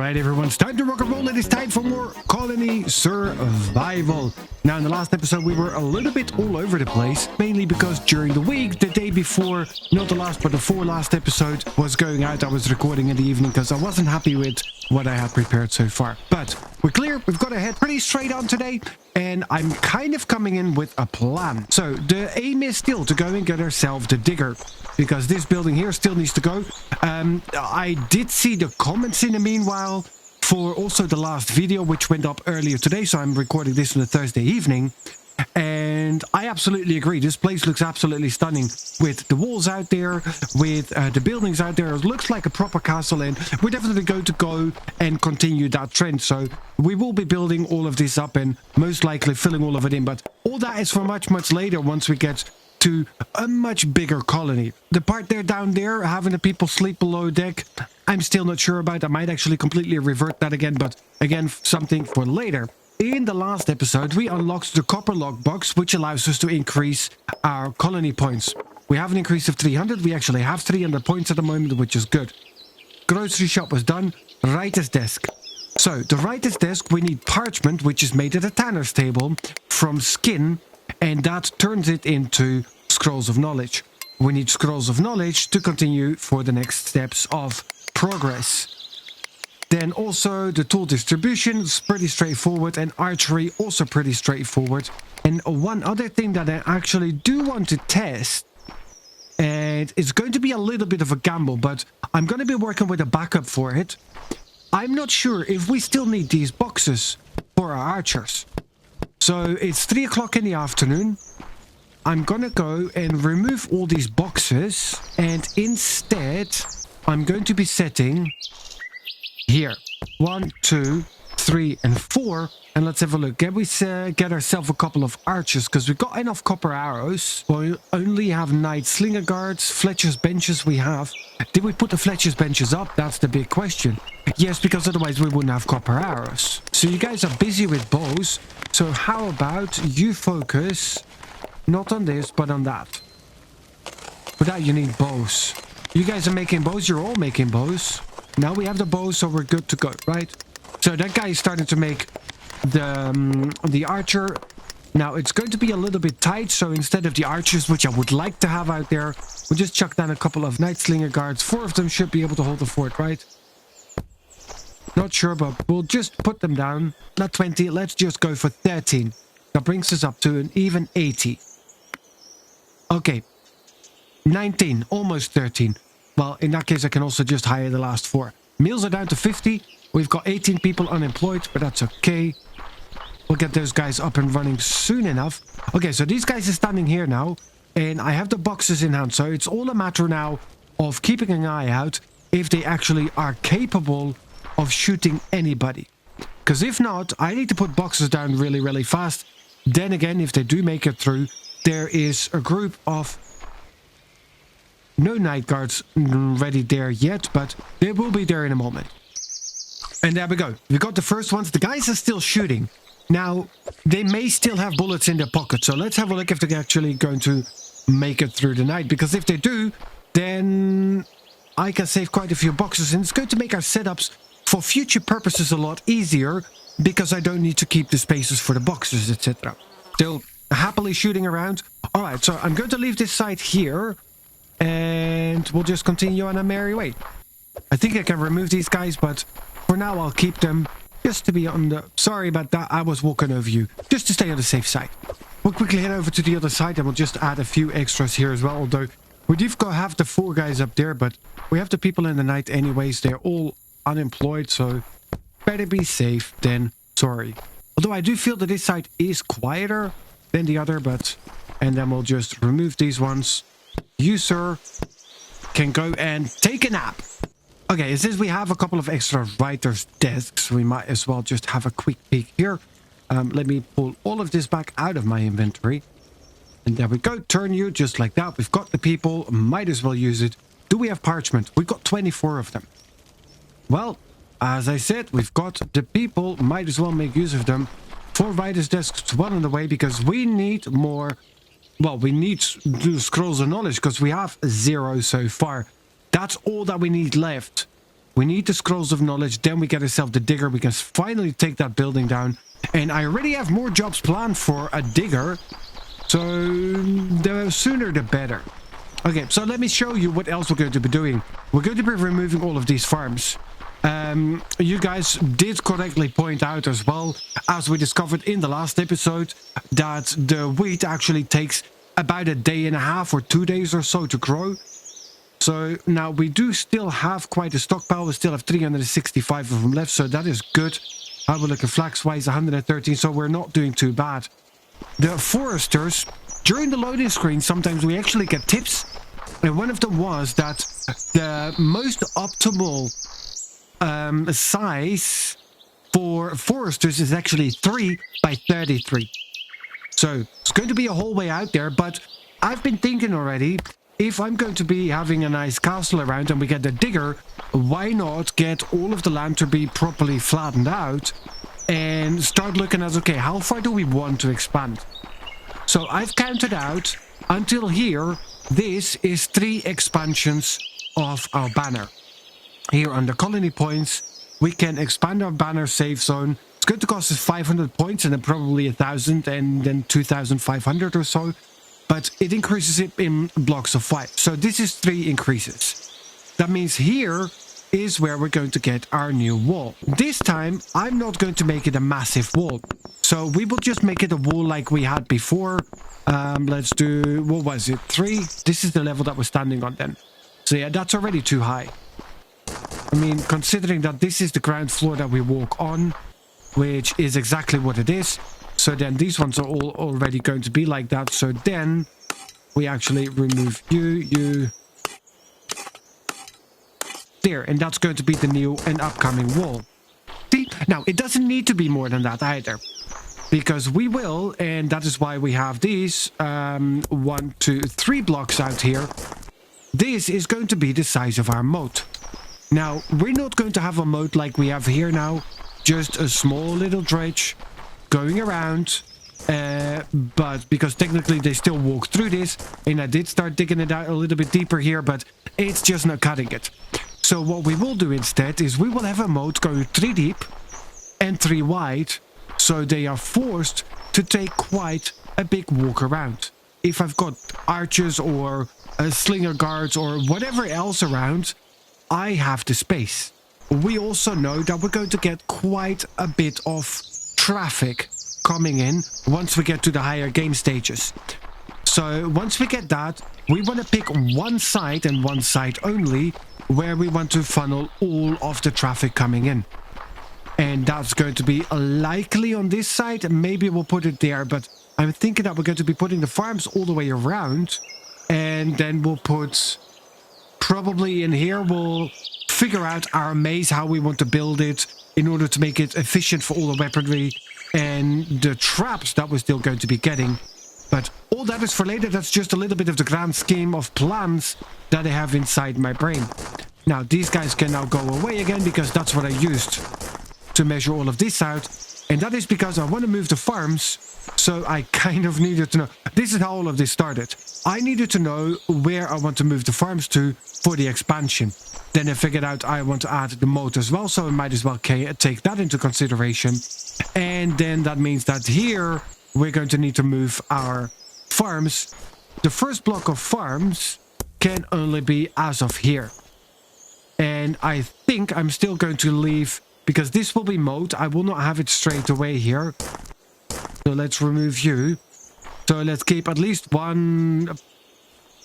Alright everyone, it's time to rock and roll. It is time for more colony survival. Now in the last episode we were a little bit all over the place, mainly because during the week, the day before, not the last but the last episode was going out, I was recording in the evening because I wasn't happy with what I had prepared so far. But we're clear, we've got to head pretty straight on today, and I'm kind of coming in with a plan. So the aim is still to go and get ourselves the digger, because this building here still needs to go. I did see the comments in the meanwhile for also the last video, which went up earlier today, so I'm recording this on a Thursday evening. And I absolutely agree. This place looks absolutely stunning with the walls out there, with the buildings out there. It looks like a proper castle, and we're definitely going to go and continue that trend. So we will be building all of this up and most likely filling all of it in. But all that is for much, much later once we get to a much bigger colony. The part there down there, having the people sleep below deck, I'm still not sure about. I might actually completely revert that again, but again, something for later. In the last episode, we unlocked the copper lockbox, which allows us to increase our colony points. We have an increase of 300. We actually have 300 points at the moment, which is good. Grocery shop was done. Writer's desk. So, the writer's desk, we need parchment, which is made at a tanner's table from skin, and that turns it into scrolls of knowledge. We need scrolls of knowledge to continue for the next steps of progress. Then also the tool distribution is pretty straightforward, and archery also pretty straightforward. And one other thing that I actually do want to test, and it's going to be a little bit of a gamble, but I'm going to be working with a backup for it. I'm not sure if we still need these boxes for our archers. So it's 3 o'clock in the afternoon. I'm going to go and remove all these boxes, and instead I'm going to be setting here 1, 2, 3, and 4, and let's have a look. Can we get ourselves a couple of archers, because we've got enough copper arrows. We only have knight slinger guards, Fletcher's benches we have. Did we put the Fletcher's benches up? That's the big question. Yes, because otherwise we wouldn't have copper arrows. So you guys are busy with bows, so how about you focus not on this but on that. For that you need bows. You guys are making bows, you're all making bows. Now we have the bow, so we're good to go, right? So that guy is starting to make the archer. Now it's going to be a little bit tight, so instead of the archers, which I would like to have out there, we'll just chuck down a couple of night slinger guards. 4 of them should be able to hold the fort, right? Not sure, but we'll just put them down. Not 20, let's just go for 13. That brings us up to an even 80. Okay. 19, almost 13. Well, in that case, I can also just hire the last 4. Meals are down to 50. We've got 18 people unemployed, but that's okay. We'll get those guys up and running soon enough. Okay, so these guys are standing here now, and I have the boxes in hand. So it's all a matter now of keeping an eye out if they actually are capable of shooting anybody. Because if not, I need to put boxes down really, really fast. Then again, if they do make it through, there is a group of no night guards ready there yet, but they will be there in a moment. And there we go. We got the first ones. The guys are still shooting. Now, they may still have bullets in their pocket, so let's have a look if they're actually going to make it through the night. Because if they do, then I can save quite a few boxes, and it's going to make our setups for future purposes a lot easier, because I don't need to keep the spaces for the boxes, etc. Still happily shooting around. Alright, so I'm going to leave this side here, and we'll just continue on a merry way. I think I can remove these guys, but for now I'll keep them just to be on the... Sorry about that, I was walking over you. Just to stay on the safe side. We'll quickly head over to the other side, and we'll just add a few extras here as well. Although we do have the 4 guys up there, but we have the people in the night anyways. They're all unemployed, so better be safe than sorry. Although I do feel that this side is quieter than the other, but... And then we'll just remove these ones. You, sir, can go and take a nap. Okay, since we have a couple of extra writer's desks, we might as well just have a quick peek here. Let me pull all of this back out of my inventory. And there we go. Turn you just like that. We've got the people. Might as well use it. Do we have parchment? We've got 24 of them. Well, as I said, we've got the people. Might as well make use of them. 4 writer's desks, 1 on the way, because we need more... Well, we need to do scrolls of knowledge because we have 0 so far. That's all that we need left. We need the scrolls of knowledge. Then we get ourselves the digger. We can finally take that building down. And I already have more jobs planned for a digger. So the sooner the better. Okay, so let me show you what else we're going to be doing. We're going to be removing all of these farms. You guys did correctly point out as well, as we discovered in the last episode, that the wheat actually takes about a day and a half or 2 days or so to grow. So now we do still have quite a stockpile. We still have 365 of them left, so that is good. How we look at flax-wise, 113, so we're not doing too bad. The foresters, during the loading screen, sometimes we actually get tips. And one of them was that the most optimal size for foresters is actually 3 by 33. So it's going to be a whole way out there, but I've been thinking already, if I'm going to be having a nice castle around and we get the digger, why not get all of the land to be properly flattened out and start looking at, okay, how far do we want to expand? So I've counted out until here, this is 3 expansions of our banner. Here under colony points, we can expand our banner safe zone. It's going to cost us 500 points and then probably 1,000 and then 2,500 or so. But it increases it in blocks of 5. So this is 3 increases. That means here is where we're going to get our new wall. This time, I'm not going to make it a massive wall. So we will just make it a wall like we had before. Let's do, what was it, 3? This is the level that we're standing on then. So yeah, that's already too high. I mean, considering that this is the ground floor that we walk on, which is exactly what it is. So then these ones are all already going to be like that. So then we actually remove you. There, and that's going to be the new and upcoming wall. See, now it doesn't need to be more than that either. Because we will, and that is why we have these 1, 2, 3 blocks out here. This is going to be the size of our moat. Now, we're not going to have a moat like we have here now. Just a small little dredge going around. But because technically they still walk through this. And I did start digging it out a little bit deeper here, but it's just not cutting it. So what we will do instead is we will have a moat going 3 deep and 3 wide. So they are forced to take quite a big walk around. If I've got archers or slinger guards or whatever else around, I have the space. We also know that we're going to get quite a bit of traffic coming in once we get to the higher game stages. So once we get that, we want to pick one side and one side only where we want to funnel all of the traffic coming in. And that's going to be likely on this side. Maybe we'll put it there, but I'm thinking that we're going to be putting the farms all the way around. And then we'll put, probably in here, we'll figure out our maze, how we want to build it in order to make it efficient for all the weaponry and the traps that we're still going to be getting. But all that is for later. That's just a little bit of the grand scheme of plans that I have inside my brain. Now, these guys can now go away again because that's what I used to measure all of this out. And that is because I want to move the farms. So I kind of needed to know. This is how all of this started. I needed to know where I want to move the farms to for the expansion. Then I figured out I want to add the moat as well. So I might as well take that into consideration. And then that means that here we're going to need to move our farms. The first block of farms can only be as of here. And I think I'm still going to leave, because this will be mowed. I will not have it straight away here. So let's remove you. So let's keep at least one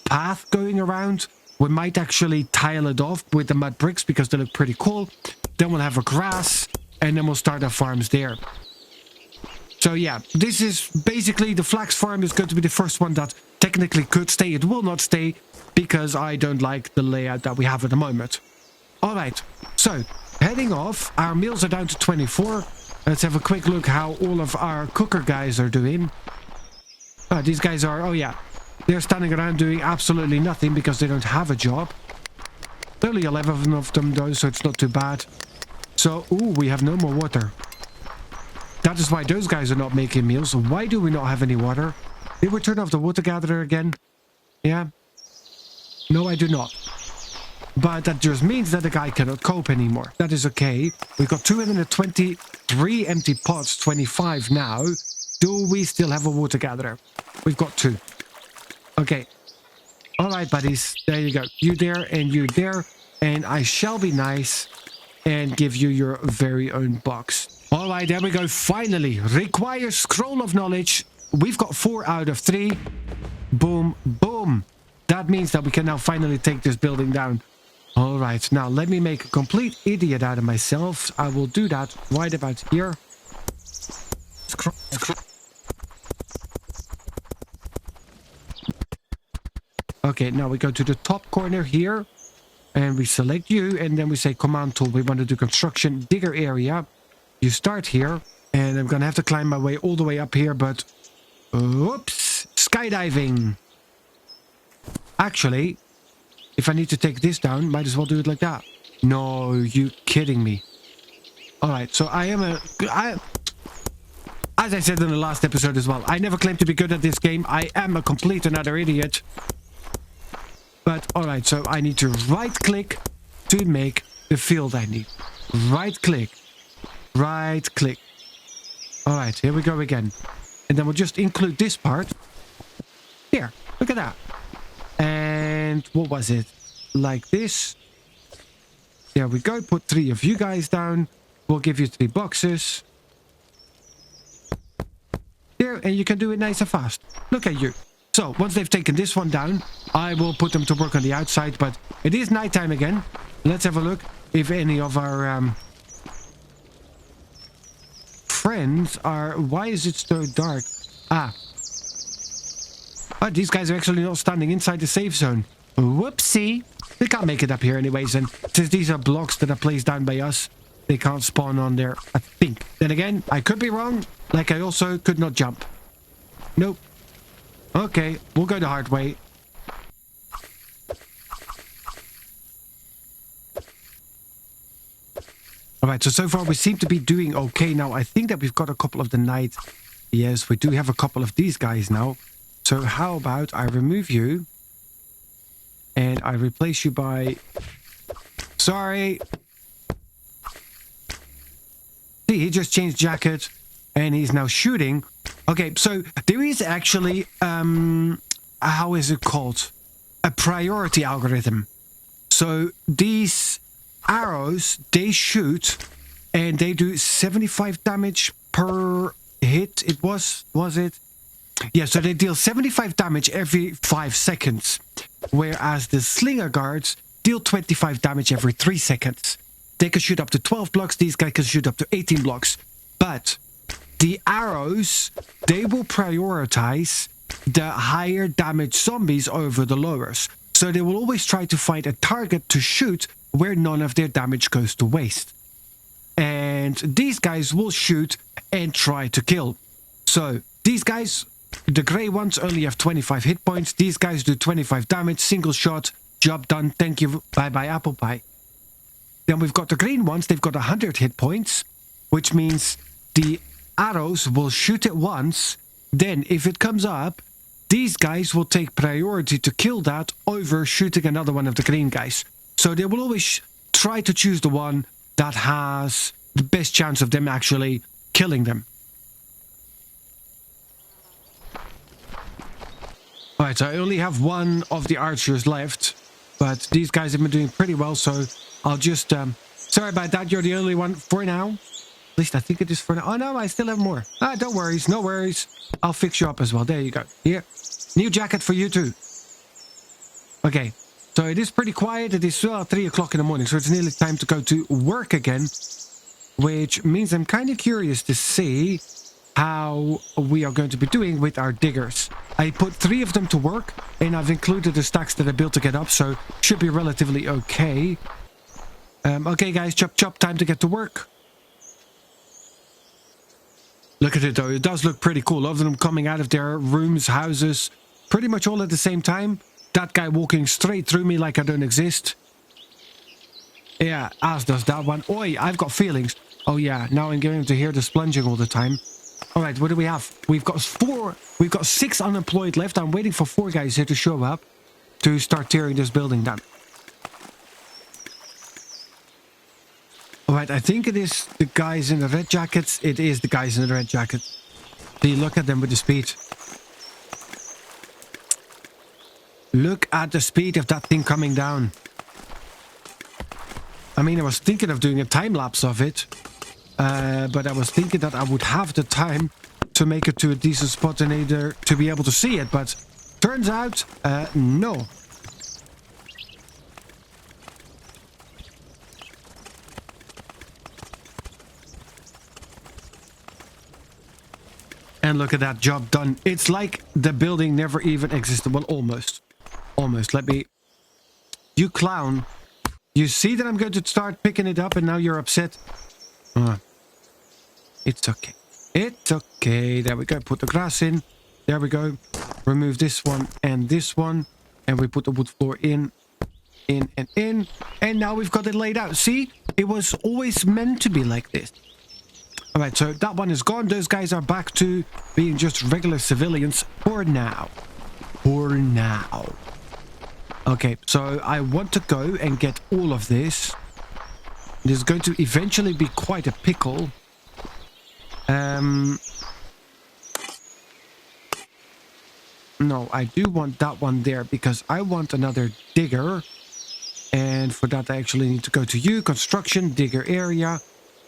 path going around. We might actually tile it off with the mud bricks because they look pretty cool. Then we'll have a grass and then we'll start our farms there. So yeah, this is basically the flax farm is going to be the first one that technically could stay. It will not stay because I don't like the layout that we have at the moment. All right, so heading off, our meals are down to 24. Let's have a quick look how all of our cooker guys are doing. Oh, these guys are, oh yeah, they're standing around doing absolutely nothing because they don't have a job. Only 11 of them though, so it's not too bad. So, ooh, we have no more water. That is why those guys are not making meals. Why do we not have any water? Did we turn off the water gatherer again? Yeah? No, I do not. but that just means that the guy cannot cope anymore. That is okay. We've got 223 empty pots, 25 now. Do we still have a water gatherer? We've got 2. Okay. All right, buddies. There you go. You there and you there. And I shall be nice and give you your very own box. All right, there we go. Finally, requires scroll of knowledge. We've got 4 out of 3. Boom, boom. That means that we can now finally take this building down. All right, now let me make a complete idiot out of myself. I will do that right about here. Okay, now we go to the top corner here. And we select you. And then we say command tool. We want to do construction digger area. You start here. And I'm going to have to climb my way all the way up here. But, whoops, skydiving. Actually, if I need to take this down, might as well do it like that. No, you kidding me. Alright, so as I said in the last episode as well, I never claimed to be good at this game. I am a complete and utter idiot. But, alright, so I need to right-click to make the field I need. Right-click. Right-click. Alright, here we go again. And then we'll just include this part. Here, look at that. And what was it? Like this. There we go. Put 3 of you guys down. We'll give you 3 boxes. There, and you can do it nice and fast. Look at you. So, once they've taken this one down, I will put them to work on the outside. But it is nighttime again. Let's have a look if any of our friends are... Why is it so dark? Ah. Oh, these guys are actually not standing inside the safe zone. Whoopsie. They can't make it up here anyways. And since these are blocks that are placed down by us, they can't spawn on there, I think. Then again, I could be wrong. Like I also could not jump. Nope. Okay, we'll go the hard way. Alright, so far we seem to be doing okay. Now, I think that we've got a couple of the night. Yes, we do have a couple of these guys now. So how about I remove you and I replace you by... Sorry. See, he just changed jacket and he's now shooting. Okay, so there is actually, how is it called? A priority algorithm. So these arrows, they shoot and they do 75 damage per hit. It was it? Yeah, so they deal 75 damage every 5 seconds, whereas the slinger guards deal 25 damage every 3 seconds. They can shoot up to 12 blocks, these guys can shoot up to 18 blocks. But the arrows, they will prioritize the higher damage zombies over the lowers. So they will always try to find a target to shoot where none of their damage goes to waste. And these guys will shoot and try to kill. So these guys... The grey ones only have 25 hit points. These guys do 25 damage, single shot, job done, thank you, bye-bye apple pie. Then we've got the green ones, they've got 100 hit points, which means the arrows will shoot it once, then if it comes up, these guys will take priority to kill that over shooting another one of the green guys. So they will always try to choose the one that has the best chance of them actually killing them. Alright, so I only have one of the archers left, but these guys have been doing pretty well, so I'll just, sorry about that, you're the only one for now. At least I think it is for now. Oh no, I still have more. Ah, don't worry, no worries. I'll fix you up as well. There you go. Here, new jacket for you too. Okay, so it is pretty quiet. It is still 3 o'clock in the morning, so it's nearly time to go to work again, which means I'm kind of curious to see how we are going to be doing with our diggers. I put 3 of them to work, and I've included the stacks that I built to get up, so should be relatively okay. Okay, guys, chop chop, time to get to work. Look at it, though. It does look pretty cool. All of them coming out of their rooms, houses, pretty much all at the same time. That guy walking straight through me like I don't exist. Yeah, as does that one. Oi, I've got feelings. Oh, yeah, now I'm going to hear the splunging all the time. All right, what do we have? We've got 6 unemployed left. I'm waiting for 4 guys here to show up to start tearing this building down. Right, I think it is the guys in the red jackets. It is the guys in the red jackets. See, look at them with the speed. Look at the speed of that thing coming down. I mean, I was thinking of doing a time lapse of it. But I was thinking that I would have the time to make it to a decent spot in either to be able to see it. But turns out, no. And look at that, job done. It's like the building never even existed. Well, almost. Almost. Let me... You clown. You see that I'm going to start picking it up and now you're upset? It's okay. It's okay. There we go. Put the grass in. There we go. Remove this one and this one. And we put the wood floor in. In and in. And now we've got it laid out. See? It was always meant to be like this. Alright, so that one is gone. Those guys are back to being just regular civilians for now. For now. Okay, so I want to go and get all of this. There's going to eventually be quite a pickle. No, I do want that one there because I want another digger. And for that I actually need to go to you, construction, digger area.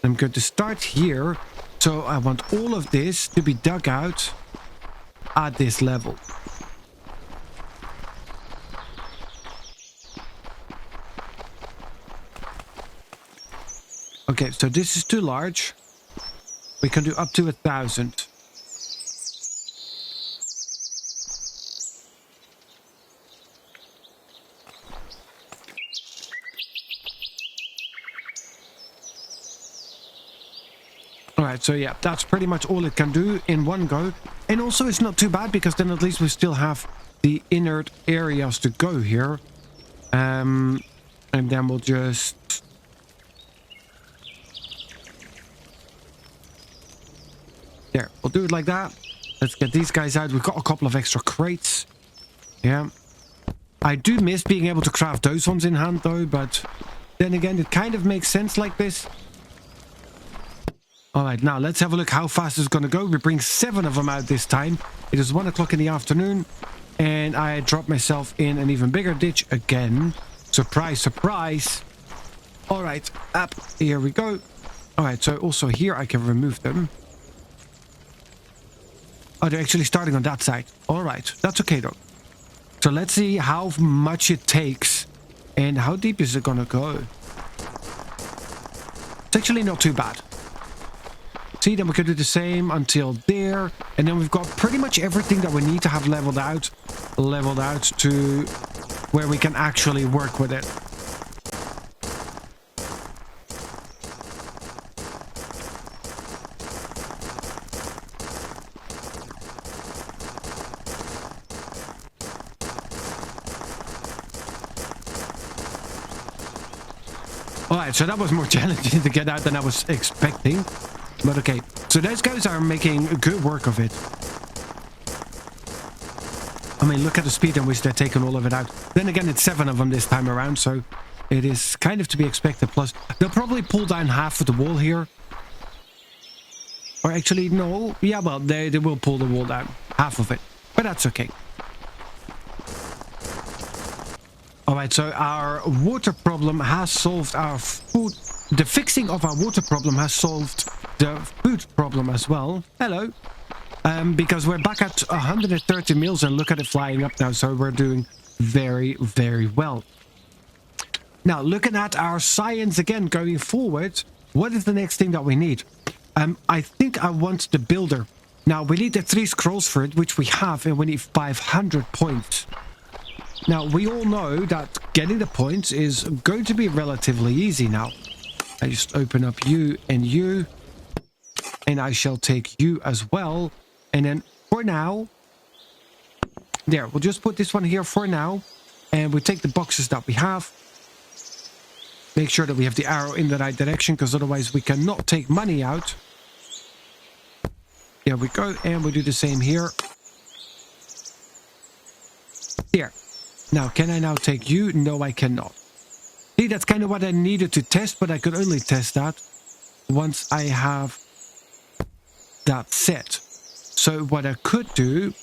I'm going to start here. So I want all of this to be dug out at this level. Okay, so this is too large. We can do up to 1,000. Alright, so yeah, that's pretty much all it can do in one go. And also it's not too bad because then at least we still have the inert areas to go here. And then we'll just... There, we'll do it like that. Let's get these guys out. We've got a couple of extra crates. Yeah. I do miss being able to craft those ones in hand though, but then again, it kind of makes sense like this. Alright, now let's have a look how fast it's going to go. We bring 7 of them out this time. It is 1 o'clock in the afternoon. And I dropped myself in an even bigger ditch again. Surprise, surprise. Alright, up. Here we go. Alright, so also here I can remove them. Oh, they're actually starting on that side. Alright, that's okay though. So let's see how much it takes. And how deep is it going to go? It's actually not too bad. See, then we can do the same until there. And then we've got pretty much everything that we need to have leveled out to where we can actually work with it. Alright, so that was more challenging to get out than I was expecting. But okay, so those guys are making good work of it. I mean, look at the speed in which they're taking all of it out. Then again, it's 7 of them this time around, so it is kind of to be expected. Plus, they'll probably pull down half of the wall here. Or actually, no. Yeah, well, they will pull the wall down. Half of it. But that's okay. Alright, so our water problem has solved our food... The fixing of our water problem has solved the food problem as well. Hello. Because we're back at 130 mils and look at it flying up now. So we're doing very, very well. Now, looking at our science again going forward, what is the next thing that we need? I think I want the builder. Now, we need the 3 scrolls for it, which we have, and we need 500 points. Now, we all know that getting the points is going to be relatively easy now. I just open up you, and I shall take you as well. And then for now, there, we'll just put this one here for now. And we take the boxes that we have. Make sure that we have the arrow in the right direction, because otherwise we cannot take money out. There we go, and we do the same here. Here. Now, can I now take you? No, I cannot. See, that's kind of what I needed to test, but I could only test that once I have that set. So what I could do...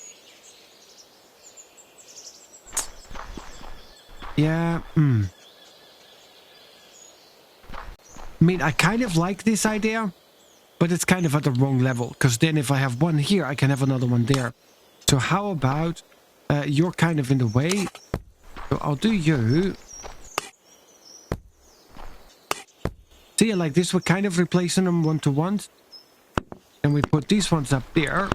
Yeah, I mean, I kind of like this idea, but it's kind of at the wrong level. Because then if I have one here, I can have another one there. So how about... you're kind of in the way. So I'll do you... See, like this, we're kind of replacing them one-to-one. And we put these ones up there.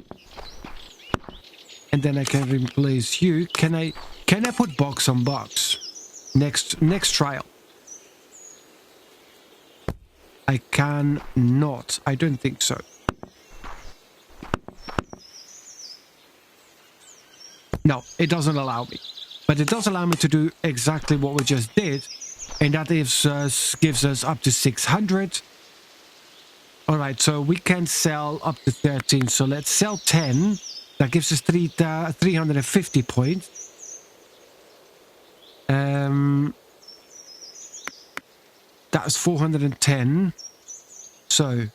And then I can replace you. Can I put box on box? Next trial. I cannot. I don't think so. No, it doesn't allow me. But it does allow me to do exactly what we just did. And that gives us up to 600. Alright, so we can sell up to 13. So let's sell 10. That gives us 350 points. That's 410. So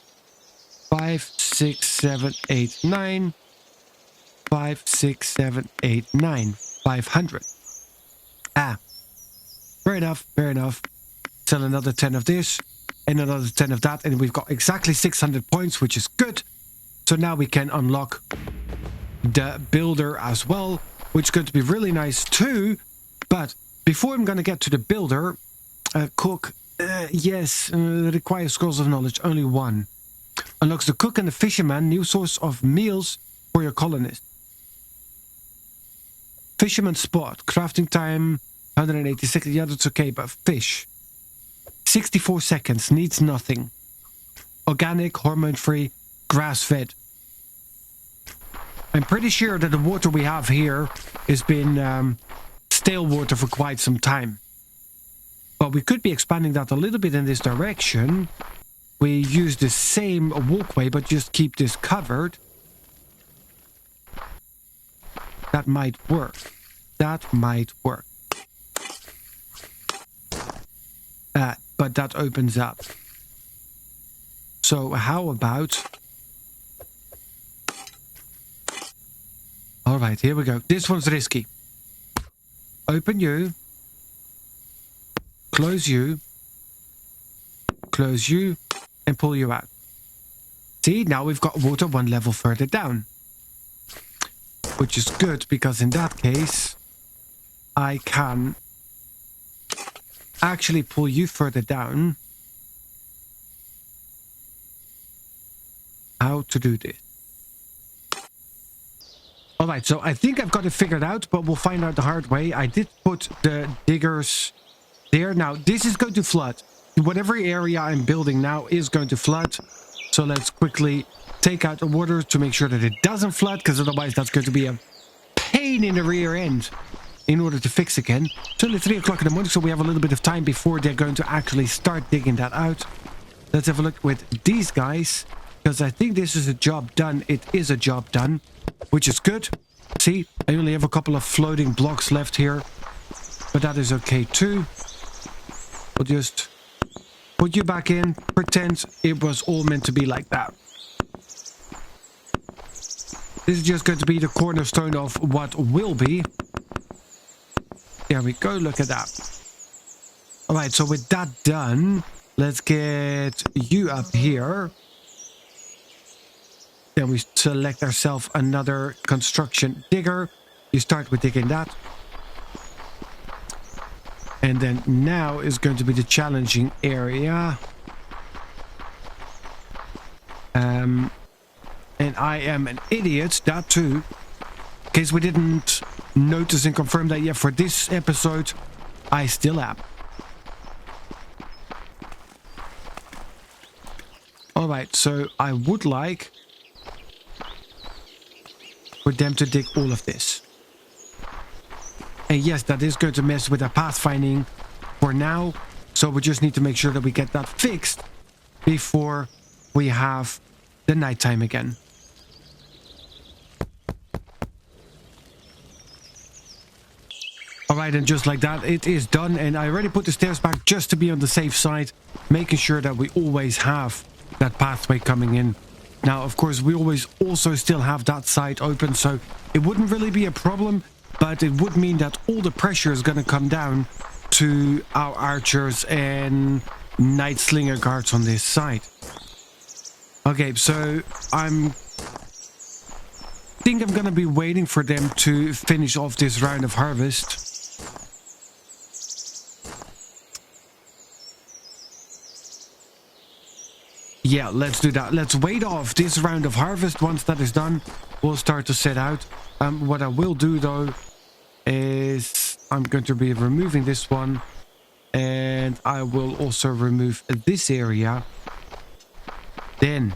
5, 6, 7, 8, 9. 5, 6, 7, 8, 9. 500. Fair enough, fair enough. Sell another 10 of this and another 10 of that, and we've got exactly 600 points, which is good. So now we can unlock the builder as well, which is going to be really nice too. But before I'm going to get to the builder, cook, yes, requires scrolls of knowledge, only 1. Unlocks the cook and the fisherman, new source of meals for your colonists. Fisherman spot, crafting time 186, yeah, that's okay, but fish 64 seconds, needs nothing. Organic, hormone-free, grass-fed. I'm pretty sure that the water we have here has been stale water for quite some time. But we could be expanding that a little bit in this direction. We use the same walkway, but just keep this covered. That might work. That might work. But that opens up. So how about... Alright, here we go. This one's risky. Open you. Close you. Close you. And pull you out. See, now we've got water 1 level further down. Which is good, because in that case, I can actually pull you further down. How to do this. Alright, so I think I've got it figured out, but we'll find out the hard way. I did put the diggers there. Now, this is going to flood. Whatever area I'm building now is going to flood. So let's quickly take out the water to make sure that it doesn't flood, because otherwise that's going to be a pain in the rear end in order to fix again. It's only 3 o'clock in the morning, so we have a little bit of time before they're going to actually start digging that out. Let's have a look with these guys, because I think this is a job done. It is a job done, which is good. See, I only have a couple of floating blocks left here, but that is okay too. We'll just put you back in, pretend it was all meant to be like that. This is just going to be the cornerstone of what will be. There we go, look at that. Alright, so with that done, let's get you up here. Then we select ourselves another construction digger. You start with digging that. And then now is going to be the challenging area. And I am an idiot, that too. In case we didn't notice and confirm that yet for this episode, I still am. Alright, so I would like for them to dig all of this. And yes, that is going to mess with our pathfinding for now. So we just need to make sure that we get that fixed before we have the nighttime again. All right, and just like that, it is done. And I already put the stairs back just to be on the safe side, making sure that we always have that pathway coming in. Now, of course, we always also still have that side open, so it wouldn't really be a problem, but it would mean that all the pressure is going to come down to our archers and night slinger guards on this side. Okay, so I think I'm going to be waiting for them to finish off this round of harvest. Yeah, let's do that. Let's wait off this round of harvest. Once that is done, we'll start to set out. What I will do, though, is I'm going to be removing this one. And I will also remove this area. Then,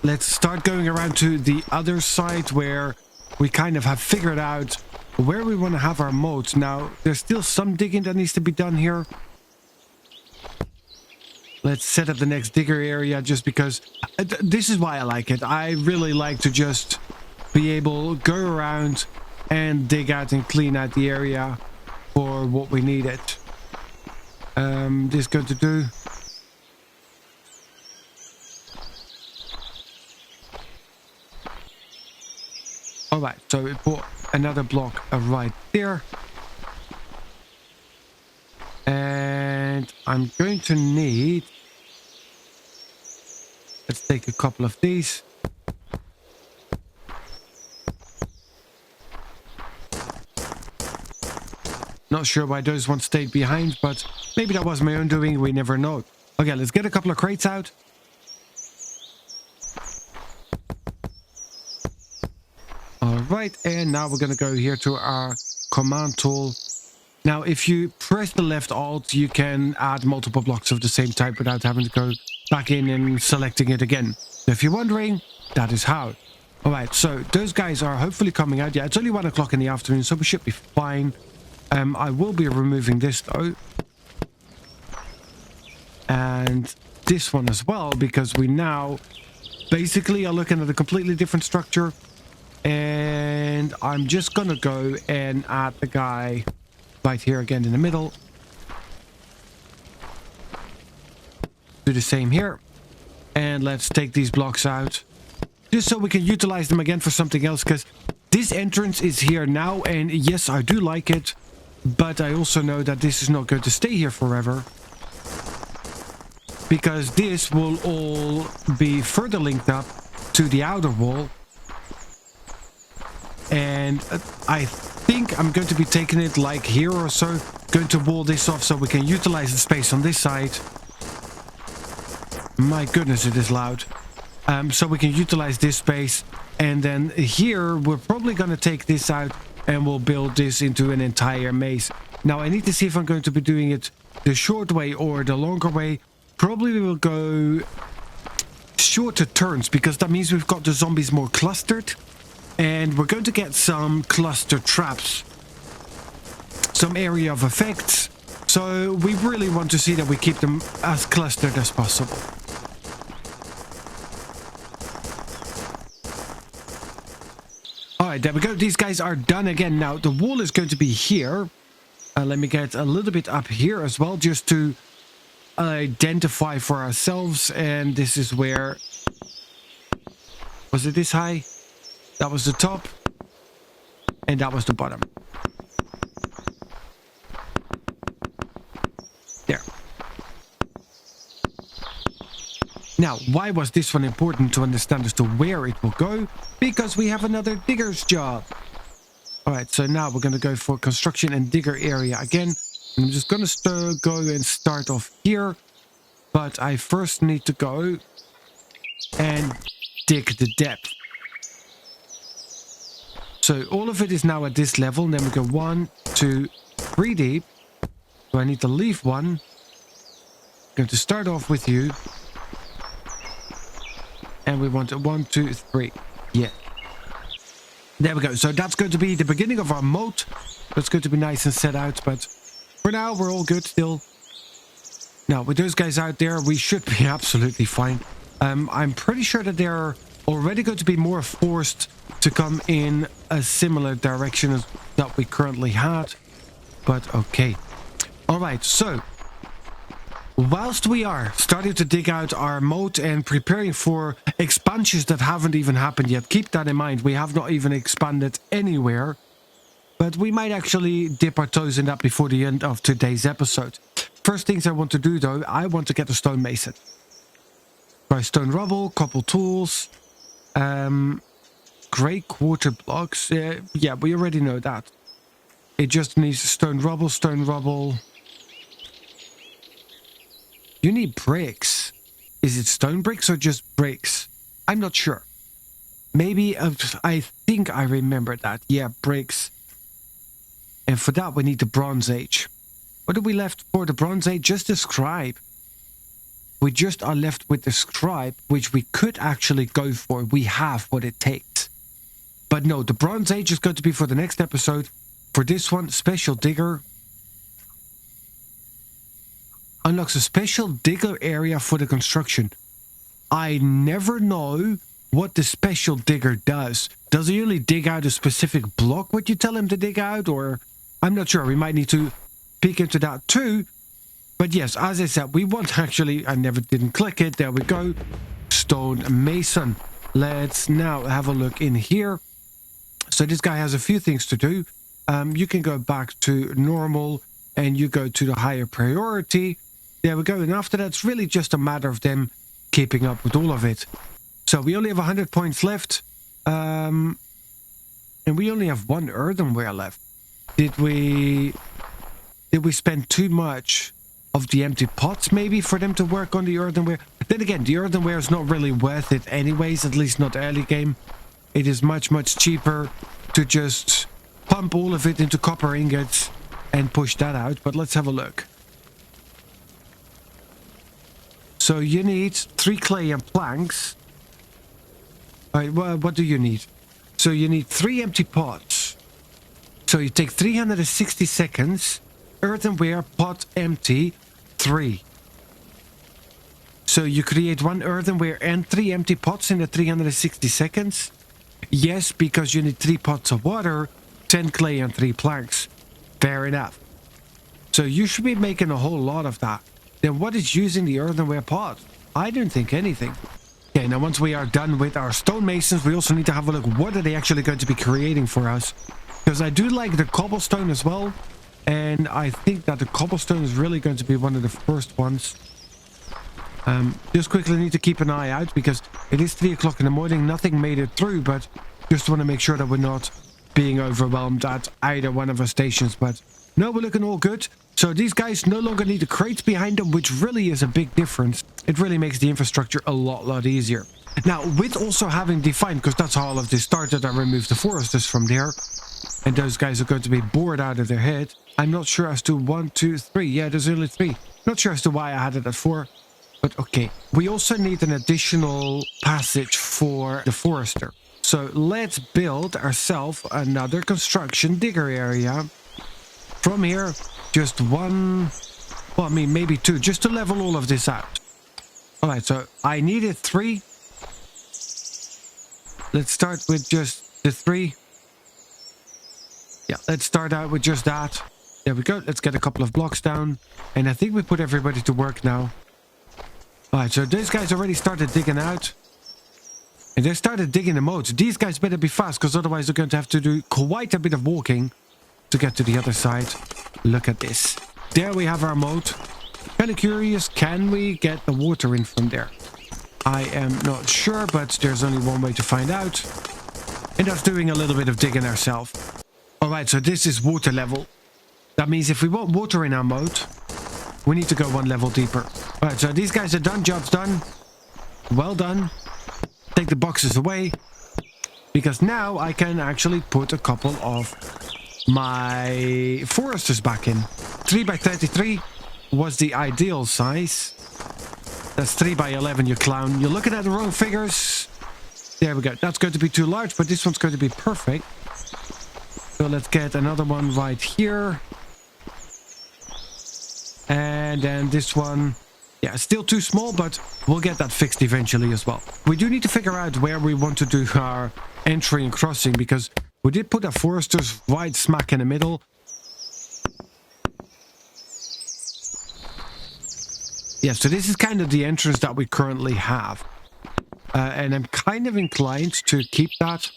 let's start going around to the other side where we kind of have figured out where we want to have our moat. Now, there's still some digging that needs to be done here. Let's set up the next digger area just because this is why I like it. I really like to just be able to go around and dig out and clean out the area for what we need it. This is going to do. Alright, so we put another block right there. And I'm going to need... Let's take a couple of these. Not sure why those ones stayed behind, but maybe that was my own doing, we never know. Okay, let's get a couple of crates out. Alright, and now we're going to go here to our command tool. Now, if you press the left alt, you can add multiple blocks of the same type without having to go back in and selecting it again. So if you're wondering, that is how. Alright, so those guys are hopefully coming out. Yeah, it's only 1 o'clock in the afternoon, so we should be fine. I will be removing this though. And this one as well, because we now basically are looking at a completely different structure. And I'm just gonna go and add the guy right here again in the middle. Do the same here. And let's take these blocks out. Just so we can utilize them again for something else, because this entrance is here now, and yes, I do like it. But I also know that this is not going to stay here forever. Because this will all be further linked up to the outer wall. And I think I'm going to be taking it like here or so. Going to wall this off so we can utilize the space on this side. My goodness, it is loud. So we can utilize this space. And then here, we're probably going to take this out. And we'll build this into an entire maze. Now, I need to see if I'm going to be doing it the short way or the longer way. Probably we will go shorter turns, because that means we've got the zombies more clustered. And we're going to get some cluster traps. Some area of effects. So we really want to see that we keep them as clustered as possible. Alright, there we go. These guys are done again. Now, the wall is going to be here. Let me get a little bit up here as well, just to identify for ourselves. And this is where... Was it this high? That was the top. And that was the bottom. There. Now, why was this one important to understand as to where it will go? Because we have another digger's job. Alright, so now we're going to go for construction and digger area again. I'm just going to go and start off here. But I first need to go and dig the depth. So all of it is now at this level. And then we go 1, 2, 3 deep. So I need to leave one. I'm going to start off with you. And we want 1, 2, 3. Yeah. There we go. So that's going to be the beginning of our moat. That's going to be nice and set out. But for now, we're all good still. Now, with those guys out there, we should be absolutely fine. I'm pretty sure that they're already going to be more forced to come in a similar direction as that we currently had. But okay. All right, so whilst we are starting to dig out our moat and preparing for expansions that haven't even happened yet, keep that in mind. We have not even expanded anywhere, but we might actually dip our toes in that before the end of today's episode. First things I want to do, though, I want to get a stonemason. Try stone rubble, cobble tools, grey quarter blocks. Yeah, we already know that. It just needs stone rubble, stone rubble. You need bricks. Is it stone bricks or just bricks? I'm not sure. Maybe, I think I remember that. Yeah, bricks. And for that we need the Bronze Age. What are we left for the Bronze Age? Just the scribe. We just are left with the scribe, which we could actually go for. We have what it takes. But no, the Bronze Age is going to be for the next episode. For this one, special digger. Unlocks a special digger area for the construction. I never know what the special digger does. Does he only dig out a specific block what you tell him to dig out? Or I'm not sure. We might need to peek into that too. But yes, as I said, we want actually, I didn't click it. There we go. Stone mason. Let's now have a look in here. So this guy has a few things to do. You can go back to normal and you go to the higher priority. There we go. And after that, it's really just a matter of them keeping up with all of it. So we only have 100 points left. And we only have one earthenware left. Did we spend too much of the empty pots maybe for them to work on the earthenware? Then again, the earthenware is not really worth it anyways, at least not early game. It is much, much cheaper to just pump all of it into copper ingots and push that out. But let's have a look. So you need 3 clay and planks. All right, well, what do you need? So you need 3 empty pots. So you take 360 seconds. Earthenware pot empty 3. So you create 1 earthenware and 3 empty pots in the 360 seconds. Yes, because you need 3 pots of water, 10 clay and 3 planks. Fair enough. So you should be making a whole lot of that. Then what is using the earthenware pot? I don't think anything. Okay, now once we are done with our stonemasons, we also need to have a look. What are they actually going to be creating for us? Because I do like the cobblestone as well. And I think that the cobblestone is really going to be one of the first ones. Just quickly need to keep an eye out because it is 3 o'clock in the morning. Nothing made it through, but just want to make sure that we're not being overwhelmed at either one of our stations. But no, we're looking all good. So these guys no longer need the crates behind them, which really is a big difference. It really makes the infrastructure a lot easier. Now, with also having defined, because that's how all of this started, I removed the foresters from there. And those guys are going to be bored out of their head. I'm not sure as to 1, 2, 3. Yeah, there's only 3. Not sure as to why I had it at 4. But okay. We also need an additional passage for the forester. So let's build ourselves another construction digger area. From here, just 1... Well, I mean, maybe 2. Just to level all of this out. Alright, so I needed 3. Let's start with just the 3. Yeah, let's start out with just that. There we go. Let's get a couple of blocks down. And I think we put everybody to work now. Alright, so these guys already started digging out. And they started digging the moat. These guys better be fast, because otherwise they're going to have to do quite a bit of walking to get to the other side. Look at this. There we have our moat. Kind of curious, can we get the water in from there? I am not sure, but there's only one way to find out. And that's doing a little bit of digging ourselves. Alright, so this is water level. That means if we want water in our moat, we need to go 1 level deeper. Alright, so these guys are done. Job's done. Well done. Take the boxes away. Because now I can actually put a couple of my foresters back in. 3 by 33 was the ideal size. That's 3 by 11, you clown. You're looking at the wrong figures. There we go. That's going to be too large, but this one's going to be perfect. So let's get another one right here. And then this one Yeah, still too small, but we'll get that fixed eventually as well. We do need to figure out where we want to do our entry and crossing, because we did put our foresters right smack in the middle. Yeah, so this is kind of the entrance that we currently have. And I'm kind of inclined to keep that.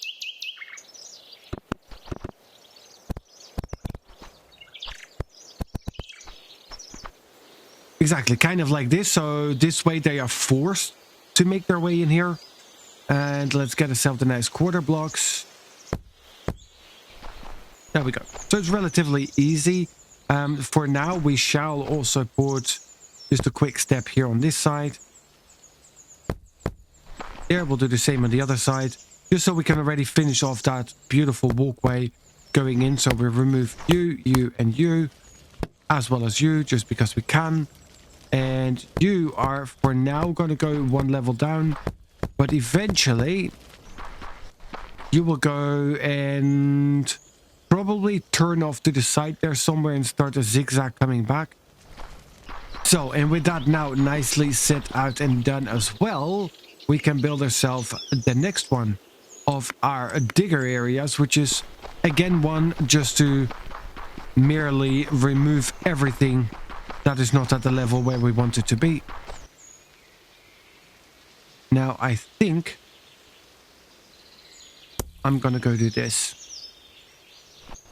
Exactly, kind of like this. So this way they are forced to make their way in here. And let's get ourselves the nice quarter blocks. There we go. So it's relatively easy. For now, we shall also put just a quick step here on this side. There, we'll do the same on the other side. Just so we can already finish off that beautiful walkway going in. So we remove you, you, and you. As well as you, just because we can. And you are, for now, going to go one level down. But eventually, you will go and probably turn off to the side there somewhere and start a zigzag coming back. So, and with that now nicely set out and done as well, we can build ourselves the next one of our digger areas, which is, again, one just to merely remove everything that is not at the level where we want it to be. Now, I think I'm gonna go do this.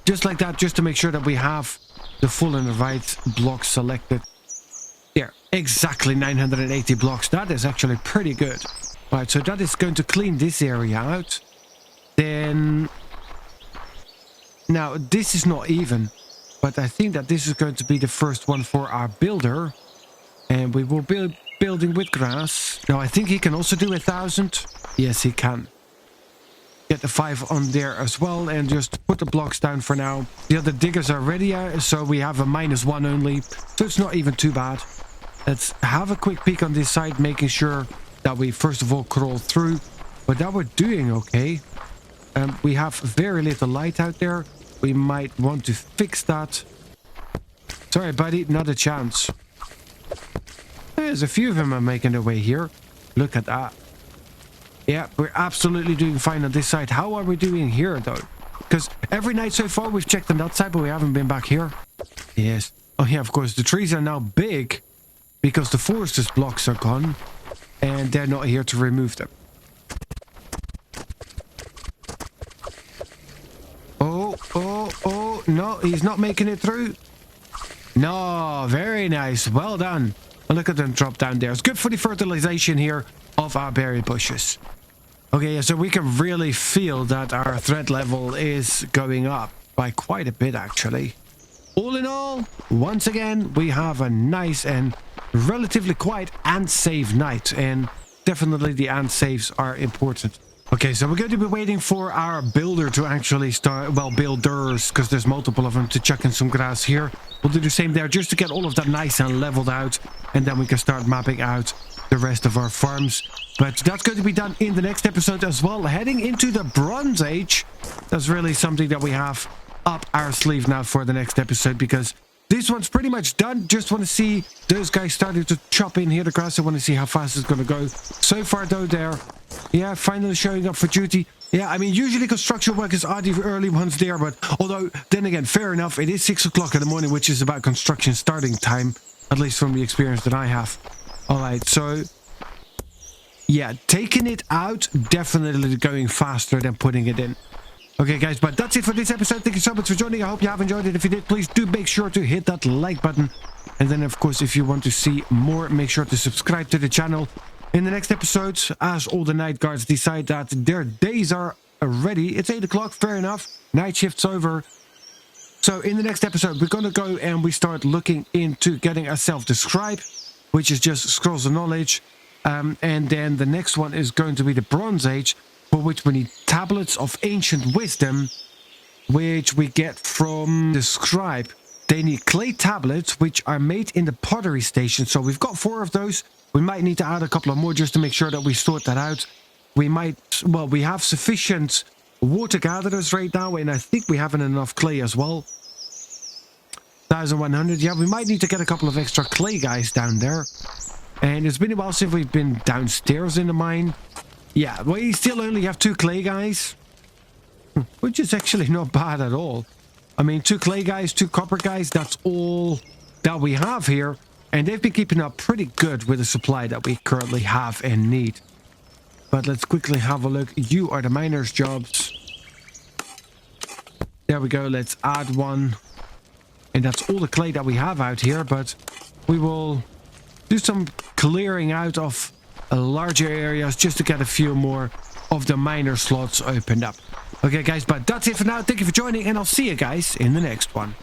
Just like that, just to make sure that we have the full and the right blocks selected. There, exactly 980 blocks. That is actually pretty good. Right, so that is going to clean this area out. Then... Now, this is not even, but I think that this is going to be the first one for our builder. And we will build building with grass. Now, I think he can also do 1,000. Yes, he can. Get the 5 on there as well, and just put the blocks down for now. The other diggers are ready, so we have a -1 only, so it's not even too bad. Let's have a quick peek on this side, making sure that we first of all crawl through, but that we're doing okay. We have very little light out there. We might want to fix that. Sorry, buddy, not a chance. There's a few of them are making their way here. Look at that. Yeah, we're absolutely doing fine on this side. How are we doing here, though? Because every night so far we've checked on that side, but we haven't been back here. Yes. Oh, yeah, of course. The trees are now big because the foresters' blocks are gone. And they're not here to remove them. Oh, no, he's not making it through. No, very nice. Well done. Look at them drop down there. It's good for the fertilization here of our berry bushes. Okay, so we can really feel that our threat level is going up by quite a bit, actually. All in all, once again, we have a nice and relatively quiet and safe night. And definitely the and saves are important. Okay, so we're going to be waiting for our builder to actually start, well, builders, because there's multiple of them, to chuck in some grass here. We'll do the same there just to get all of that nice and leveled out, and then we can start mapping out the rest of our farms. But that's going to be done in the next episode as well. Heading into the Bronze Age, that's really something that we have up our sleeve now for the next episode, because this one's pretty much done. Just want to see those guys starting to chop in here the grass. I want to see how fast it's going to go. So far, though, yeah, finally showing up for duty. Yeah, I mean, usually construction workers are the early ones there, but although, then again, fair enough, it is 6 o'clock in the morning, which is about construction starting time, at least from the experience that I have. All right, so, yeah, taking it out, definitely going faster than putting it in. Okay, guys, but that's it for this episode. Thank you so much for joining. I hope you have enjoyed it. If you did, please do make sure to hit that like button. And then, of course, if you want to see more, make sure to subscribe to the channel. In the next episode, as all the night guards decide that their days are ready, it's 8 o'clock, fair enough. Night shift's over. So in the next episode, we're going to go and we start looking into getting ourselves the scribe, which is just scrolls of knowledge. And then the next one is going to be the Bronze Age, for which we need tablets of ancient wisdom, which we get from the scribe. They need clay tablets, which are made in the pottery station. So we've got 4 of those. We might need to add a couple of more just to make sure that we sort that out. We might, well, we have sufficient water gatherers right now, and I think we have enough clay as well. 1,100, yeah, we might need to get a couple of extra clay guys down there. And it's been a while since we've been downstairs in the mine. Yeah, we still only have 2 clay guys. Which is actually not bad at all. I mean, 2 clay guys, 2 copper guys, that's all that we have here. And they've been keeping up pretty good with the supply that we currently have and need. But let's quickly have a look. You are the miners' jobs. There we go, let's add 1. And that's all the clay that we have out here, but we will do some clearing out of larger areas just to get a few more of the miner slots opened up. Okay guys, but that's it for now. Thank you for joining, and I'll see you guys in the next one.